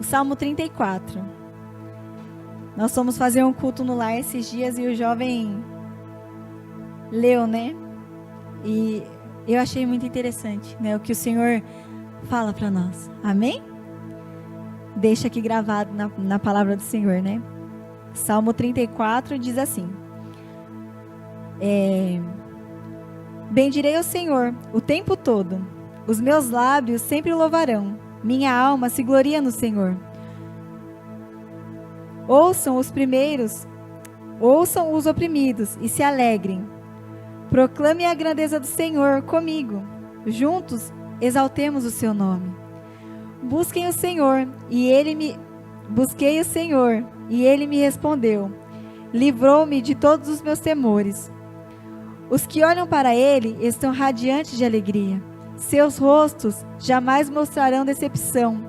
O Salmo 34. Nós fomos fazer um culto no lar esses dias e o jovem leu, né? E eu achei muito interessante, né? O que o Senhor fala para nós. Amém? Deixa aqui gravado na palavra do Senhor, né? Salmo 34 diz assim: bendirei ao Senhor o tempo todo, os meus lábios sempre o louvarão, minha alma se gloria no Senhor. Ouçam os oprimidos e se alegrem. Proclame a grandeza do Senhor comigo. Juntos exaltemos o seu nome. Busquei o Senhor e ele me respondeu. Livrou-me de todos os meus temores. Os que olham para ele estão radiantes de alegria. Seus rostos jamais mostrarão decepção.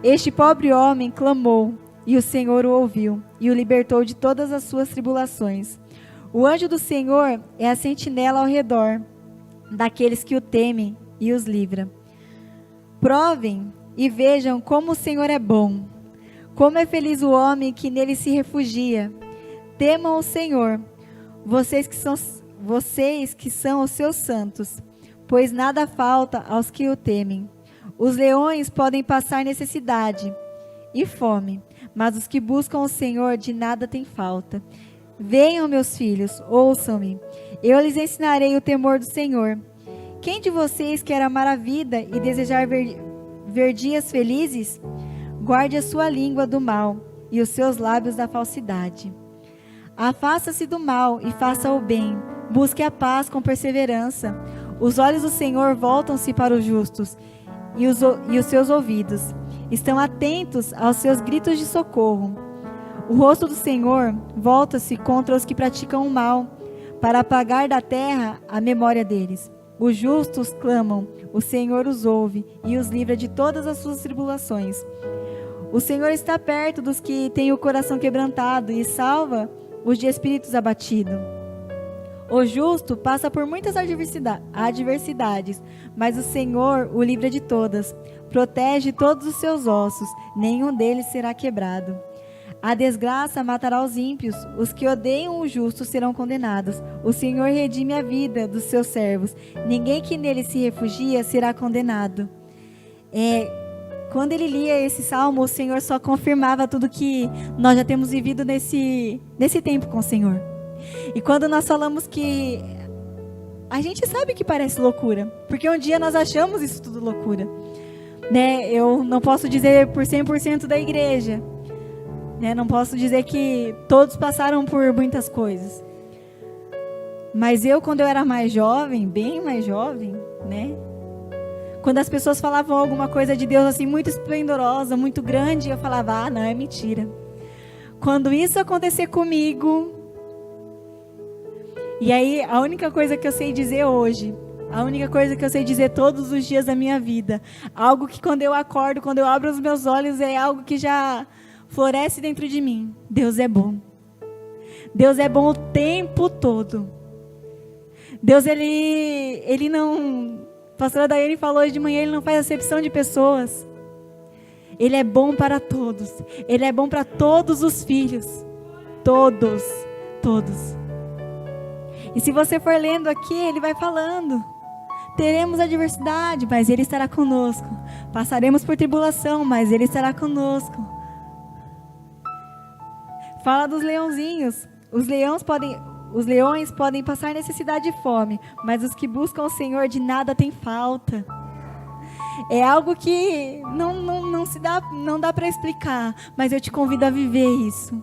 Este pobre homem clamou, e o Senhor o ouviu, e o libertou de todas as suas tribulações. O anjo do Senhor é a sentinela ao redor daqueles que o temem e os livra. Provem e vejam como o Senhor é bom. Como é feliz o homem que nele se refugia. Temam o Senhor, vocês que são os seus santos, pois nada falta aos que o temem. Os leões podem passar necessidade e fome, mas os que buscam o Senhor de nada têm falta. Venham, meus filhos, ouçam-me. Eu lhes ensinarei o temor do Senhor. Quem de vocês quer amar a vida e desejar ver dias felizes? Guarde a sua língua do mal e os seus lábios da falsidade. Afasta-se do mal e faça o bem. Busque a paz com perseverança. Os olhos do Senhor voltam-se para os justos e os seus ouvidos estão atentos aos seus gritos de socorro. O rosto do Senhor volta-se contra os que praticam o mal, para apagar da terra a memória deles. Os justos clamam, o Senhor os ouve e os livra de todas as suas tribulações. O Senhor está perto dos que têm o coração quebrantado e salva os de espíritos abatidos. O justo passa por muitas adversidades, mas o Senhor o livra de todas. Protege todos os seus ossos, nenhum deles será quebrado. A desgraça matará os ímpios, os que odeiam o justo serão condenados. O Senhor redime a vida dos seus servos, ninguém que nele se refugia será condenado. Quando ele lia esse salmo, o Senhor só confirmava tudo que nós já temos vivido nesse tempo com o Senhor. E quando nós falamos que a gente sabe que parece loucura, porque um dia nós achamos isso tudo loucura, né? Eu não posso dizer por 100% da igreja, né? Não posso dizer que todos passaram por muitas coisas. Mas quando eu era mais jovem, bem mais jovem, né? Quando as pessoas falavam alguma coisa de Deus assim muito esplendorosa, muito grande, eu falava, não, é mentira. Quando isso acontecer comigo, e aí a única coisa que eu sei dizer hoje, a única coisa que eu sei dizer todos os dias da minha vida, algo que quando eu acordo, quando eu abro os meus olhos, é algo que já floresce dentro de mim. Deus é bom. Deus é bom o tempo todo. Deus, ele não... A pastora Daiane falou hoje de manhã, ele não faz acepção de pessoas. Ele é bom para todos. Ele é bom para todos os filhos. Todos. E se você for lendo aqui, ele vai falando. Teremos adversidade, mas ele estará conosco. Passaremos por tribulação, mas ele estará conosco. Fala dos leãozinhos. Os leões podem passar necessidade e fome, mas os que buscam o Senhor de nada têm falta. É algo que não dá para explicar, mas eu te convido a viver isso.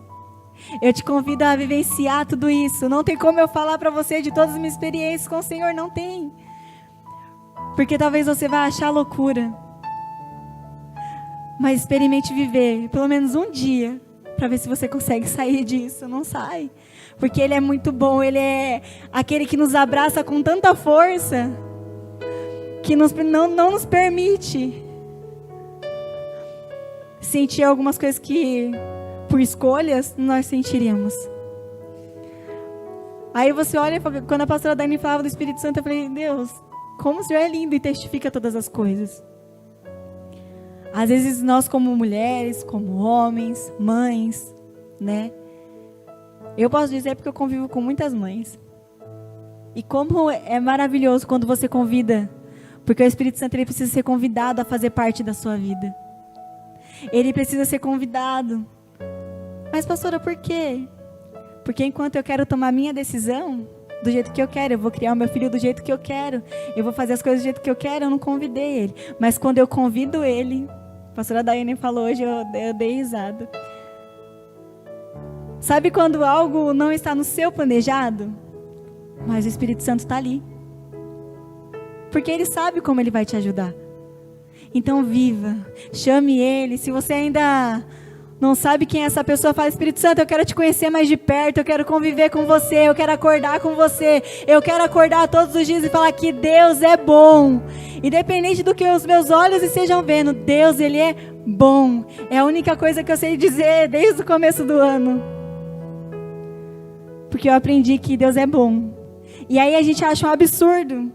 Eu te convido a vivenciar tudo isso. Não tem como eu falar para você de todas as minhas experiências com o Senhor, não tem. Porque talvez você vá achar loucura. Mas experimente viver, pelo menos um dia, para ver se você consegue sair disso. Não sai. Porque Ele é muito bom, Ele é aquele que nos abraça com tanta força, que não nos permite sentir algumas coisas que, por escolhas, nós sentiríamos. Aí você olha, quando a pastora Dani falava do Espírito Santo, eu falei, Deus, como o Senhor é lindo e testifica todas as coisas. Às vezes nós como mulheres, como homens, mães, né? Eu posso dizer porque eu convivo com muitas mães. E como é maravilhoso quando você convida, porque o Espírito Santo ele precisa ser convidado a fazer parte da sua vida. Ele precisa ser convidado. Mas pastora, por quê? Porque enquanto eu quero tomar minha decisão do jeito que eu quero, eu vou criar o meu filho do jeito que eu quero, eu vou fazer as coisas do jeito que eu quero, eu não convidei ele. Mas quando eu convido ele, a pastora Daiane falou hoje, eu dei risada. Sabe quando algo não está no seu planejado? Mas o Espírito Santo está ali. Porque ele sabe como ele vai te ajudar. Então viva, chame ele. Se você ainda não sabe quem é essa pessoa, fala: Espírito Santo, eu quero te conhecer mais de perto, eu quero conviver com você, eu quero acordar com você, eu quero acordar todos os dias e falar que Deus é bom. Independente do que os meus olhos estejam vendo, Deus, ele é bom. É a única coisa que eu sei dizer desde o começo do ano. Porque eu aprendi que Deus é bom. E aí a gente acha um absurdo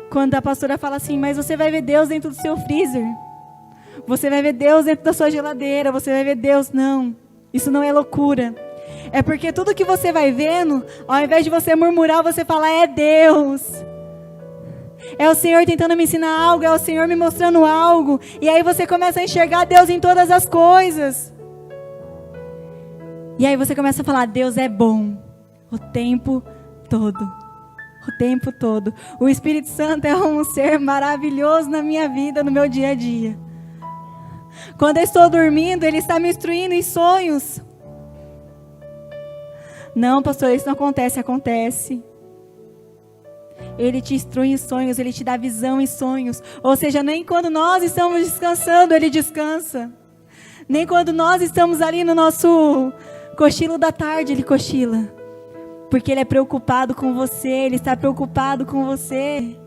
quando a pastora fala assim: mas você vai ver Deus dentro do seu freezer. Você vai ver Deus dentro da sua geladeira. Você vai ver Deus. Não, isso não é loucura. É porque tudo que você vai vendo, ao invés de você murmurar, você fala: é Deus. É o Senhor tentando me ensinar algo. É o Senhor me mostrando algo. E aí você começa a enxergar Deus em todas as coisas. E aí você começa a falar: Deus é bom. O tempo todo. O tempo todo. O Espírito Santo é um ser maravilhoso na minha vida, no meu dia a dia. Quando eu estou dormindo, Ele está me instruindo em sonhos. Não, pastor, isso não acontece. Acontece. Ele te instrui em sonhos, Ele te dá visão em sonhos. Ou seja, nem quando nós estamos descansando, Ele descansa. Nem quando nós estamos ali no nosso cochilo da tarde, Ele cochila. Porque Ele é preocupado com você, Ele está preocupado com você.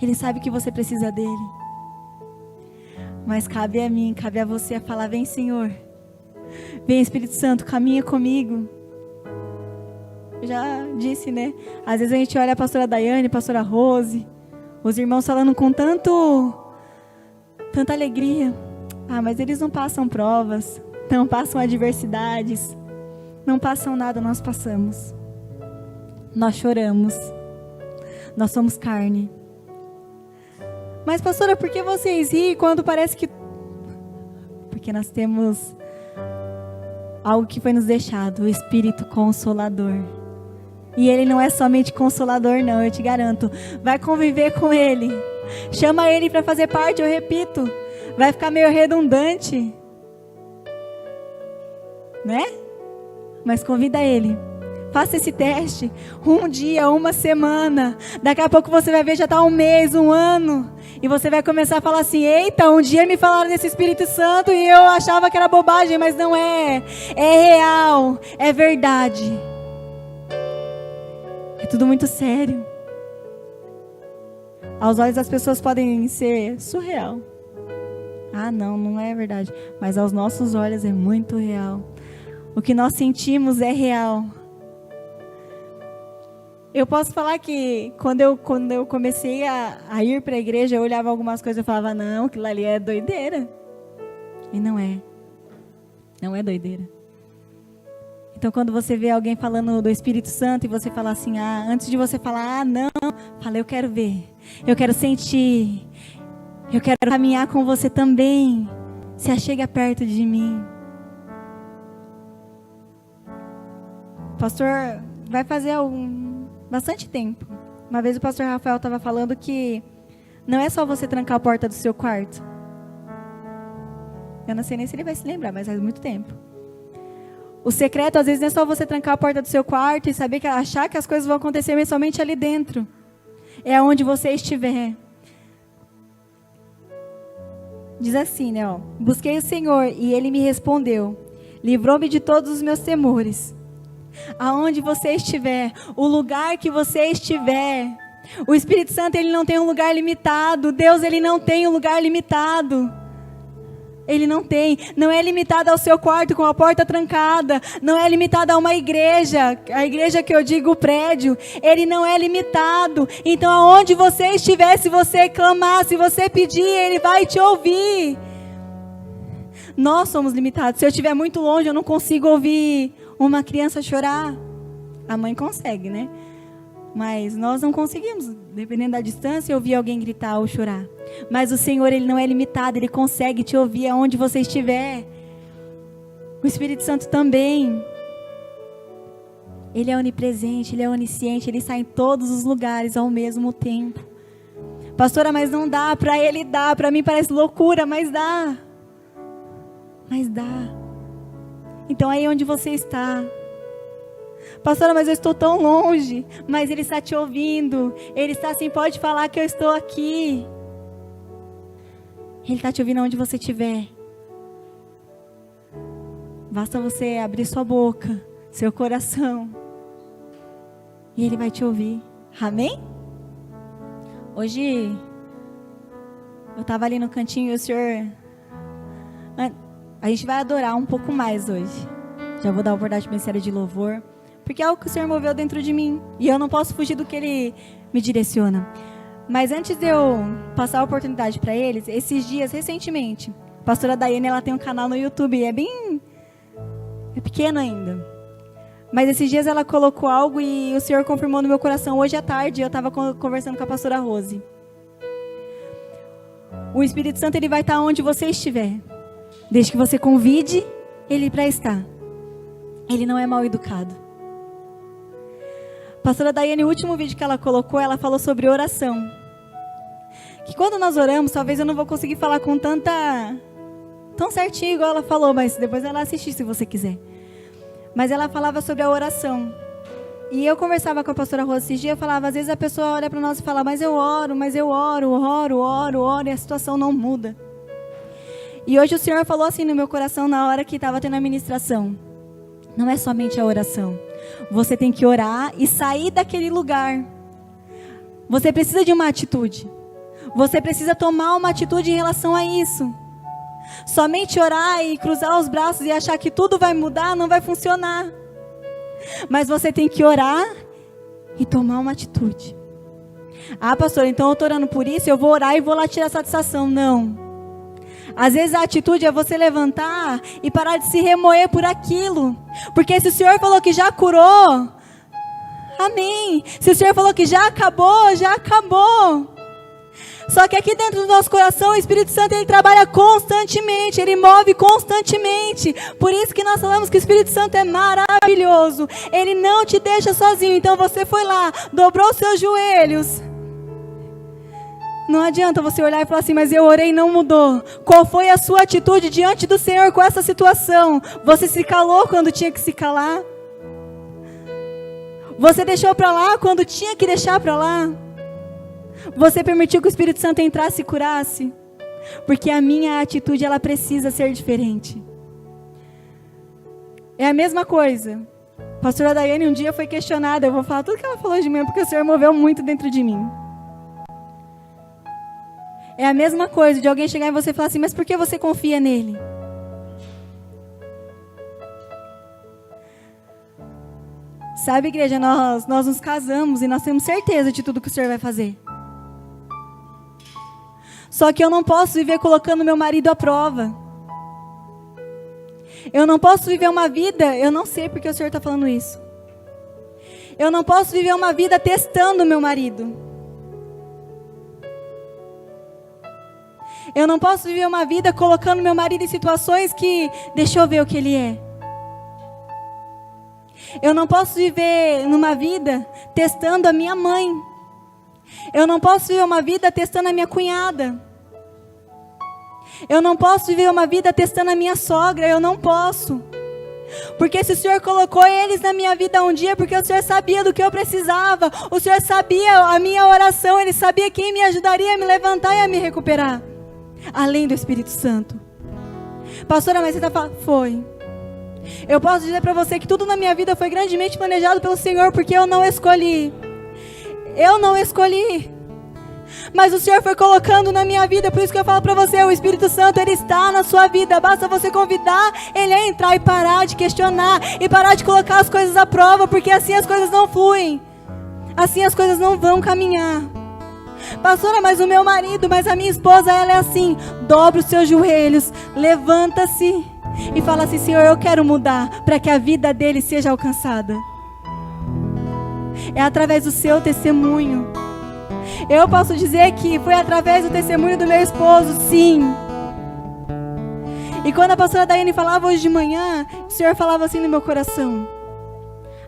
Ele sabe que você precisa dEle. Mas cabe a mim, cabe a você a falar: vem, Senhor. Vem, Espírito Santo, caminha comigo. Eu já disse, né? Às vezes a gente olha a pastora Daiane, a pastora Rose, os irmãos falando com tanta alegria. Ah, mas eles não passam provas, não passam adversidades. Não passam nada, nós passamos. Nós choramos. Nós somos carne. Mas pastora, por que vocês riem quando parece que... Porque nós temos algo que foi nos deixado, o Espírito Consolador. E Ele não é somente Consolador não, eu te garanto. Vai conviver com Ele. Chama Ele para fazer parte, eu repito. Vai ficar meio redundante. Né? Mas convida Ele. Faça esse teste. Um dia, uma semana. Daqui a pouco você vai ver, já está um mês, um ano. E você vai começar a falar assim: eita, um dia me falaram desse Espírito Santo e eu achava que era bobagem, mas não é. É real. É verdade. É tudo muito sério. Aos olhos das pessoas podem ser surreal. Ah, não é verdade. Mas aos nossos olhos é muito real. O que nós sentimos é real. Eu posso falar que quando eu comecei a ir para a igreja, eu olhava algumas coisas e falava: não, aquilo ali é doideira. E não é. Não é doideira. Então quando você vê alguém falando do Espírito Santo e você fala assim: antes de você falar, não, fala: eu quero ver. Eu quero sentir. Eu quero caminhar com você também. Se achega perto de mim. Pastor, vai fazer bastante tempo. Uma vez o pastor Rafael estava falando que não é só você trancar a porta do seu quarto. Eu não sei nem se ele vai se lembrar, mas faz muito tempo. O secreto, às vezes, não é só você trancar a porta do seu quarto e achar que as coisas vão acontecer somente ali dentro. É onde você estiver. Diz assim, né? Busquei o Senhor e Ele me respondeu. Livrou-me de todos os meus temores. Aonde você estiver, o lugar que você estiver, o Espírito Santo, Ele não tem um lugar limitado. Deus, Ele não tem um lugar limitado. Ele não tem. Não é limitado ao seu quarto com a porta trancada. Não é limitado a uma igreja. A igreja que eu digo, o prédio. Ele não é limitado. Então, aonde você estiver, se você clamar, se você pedir, Ele vai te ouvir. Nós somos limitados. Se eu estiver muito longe, eu não consigo ouvir uma criança chorar. A mãe consegue, né? Mas nós não conseguimos, dependendo da distância, ouvir alguém gritar ou chorar. Mas o Senhor, Ele não é limitado, Ele consegue te ouvir aonde você estiver. O Espírito Santo também. Ele é onipresente, Ele é onisciente, Ele está em todos os lugares ao mesmo tempo. Pastora, mas não dá, para Ele dá, para mim parece loucura, mas dá. Mas dá. Então aí onde você está. Pastora, mas eu estou tão longe. Mas Ele está te ouvindo. Ele está assim, pode falar que eu estou aqui. Ele está te ouvindo onde você estiver. Basta você abrir sua boca, seu coração. E Ele vai te ouvir. Amém? Hoje, eu estava ali no cantinho e o Senhor... A gente vai adorar um pouco mais hoje. Já vou dar a oportunidade para o Ministério de Louvor. Porque é algo que o Senhor moveu dentro de mim. E eu não posso fugir do que Ele me direciona. Mas antes de eu passar a oportunidade para eles, esses dias, recentemente, a pastora Daiane, ela tem um canal no YouTube. É pequeno ainda. Mas esses dias ela colocou algo e o Senhor confirmou no meu coração. Hoje à tarde eu estava conversando com a pastora Rose. O Espírito Santo, ele vai estar onde você estiver. Desde que você convide Ele para estar. Ele não é mal educado. Pastora Daiane, o último vídeo que ela colocou, ela falou sobre oração. Que quando nós oramos, talvez eu não vou conseguir falar com tão certinho igual ela falou, mas depois ela assiste se você quiser. Mas ela falava sobre a oração. E eu conversava com a pastora Rosa esses dias, eu falava, às vezes a pessoa olha para nós e fala, mas eu oro, e a situação não muda. E hoje o Senhor falou assim no meu coração na hora que estava tendo a ministração. Não é somente a oração. Você tem que orar e sair daquele lugar. Você precisa de uma atitude. Você precisa tomar uma atitude em relação a isso. Somente orar e cruzar os braços e achar que tudo vai mudar, não vai funcionar. Mas você tem que orar e tomar uma atitude. Ah, pastor, então eu estou orando por isso, eu vou orar e vou lá tirar satisfação. Não. Às vezes a atitude é você levantar e parar de se remoer por aquilo. Porque se o Senhor falou que já curou, amém. Se o Senhor falou que já acabou, já acabou. Só que aqui dentro do nosso coração, o Espírito Santo, ele trabalha constantemente, ele move constantemente. Por isso que nós falamos que o Espírito Santo é maravilhoso. Ele não te deixa sozinho. Então você foi lá, dobrou os seus joelhos. Não adianta você olhar e falar assim, mas eu orei e não mudou. Qual foi a sua atitude diante do Senhor com essa situação? Você se calou quando tinha que se calar? Você deixou para lá quando tinha que deixar para lá? Você permitiu que o Espírito Santo entrasse e curasse? Porque a minha atitude, ela precisa ser diferente. É a mesma coisa. A pastora Daiane um dia foi questionada, eu vou falar tudo que ela falou de mim, porque o Senhor moveu muito dentro de mim. É a mesma coisa de alguém chegar em você e falar assim, mas por que você confia nele? Sabe, igreja, nós nos casamos e nós temos certeza de tudo que o Senhor vai fazer. Só que eu não posso viver colocando meu marido à prova. Eu não posso viver uma vida, eu não sei porque o Senhor está falando isso. Eu não posso viver uma vida testando meu marido. Eu não posso viver uma vida colocando meu marido em situações que, deixa eu ver o que ele é. Eu não posso viver numa vida testando a minha mãe. Eu não posso viver uma vida testando a minha cunhada. Eu não posso viver uma vida testando a minha sogra. Eu não posso. Porque se o Senhor colocou eles na minha vida um dia, porque o Senhor sabia do que eu precisava. O Senhor sabia a minha oração. Ele sabia quem me ajudaria a me levantar e a me recuperar. Além do Espírito Santo. Pastora, mas você está falando? Foi. Eu posso dizer para você que tudo na minha vida foi grandemente planejado pelo Senhor, porque eu não escolhi. Eu não escolhi. Mas o Senhor foi colocando na minha vida. Por isso que eu falo para você, o Espírito Santo, Ele está na sua vida. Basta você convidar Ele a entrar e parar de questionar. E parar de colocar as coisas à prova. Porque assim as coisas não fluem. Assim as coisas não vão caminhar. Pastora, mas o meu marido, mas a minha esposa, ela é assim. Dobra os seus joelhos, levanta-se e fala assim: Senhor, eu quero mudar para que a vida dele seja alcançada. É através do seu testemunho. Eu posso dizer que foi através do testemunho do meu esposo, sim. E quando a pastora Daiane falava hoje de manhã, o Senhor falava assim no meu coração: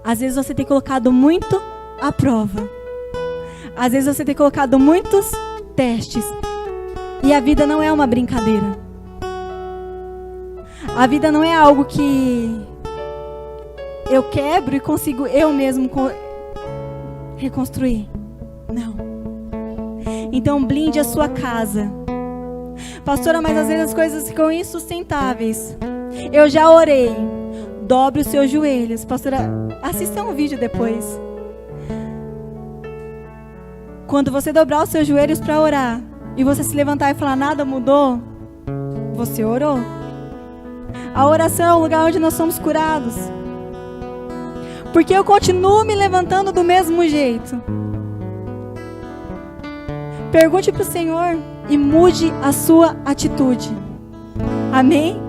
às vezes você tem colocado muito à prova. Às vezes você tem colocado muitos testes. E a vida não é uma brincadeira. A vida não é algo que eu quebro e consigo eu mesmo reconstruir. Não. Então blinde a sua casa. Pastora, mas às vezes as coisas ficam insustentáveis. Eu já orei. Dobre os seus joelhos. Pastora, assista um vídeo depois. Quando você dobrar os seus joelhos para orar e você se levantar e falar nada mudou, você orou. A oração é o lugar onde nós somos curados. Porque eu continuo me levantando do mesmo jeito. Pergunte para o Senhor e mude a sua atitude. Amém?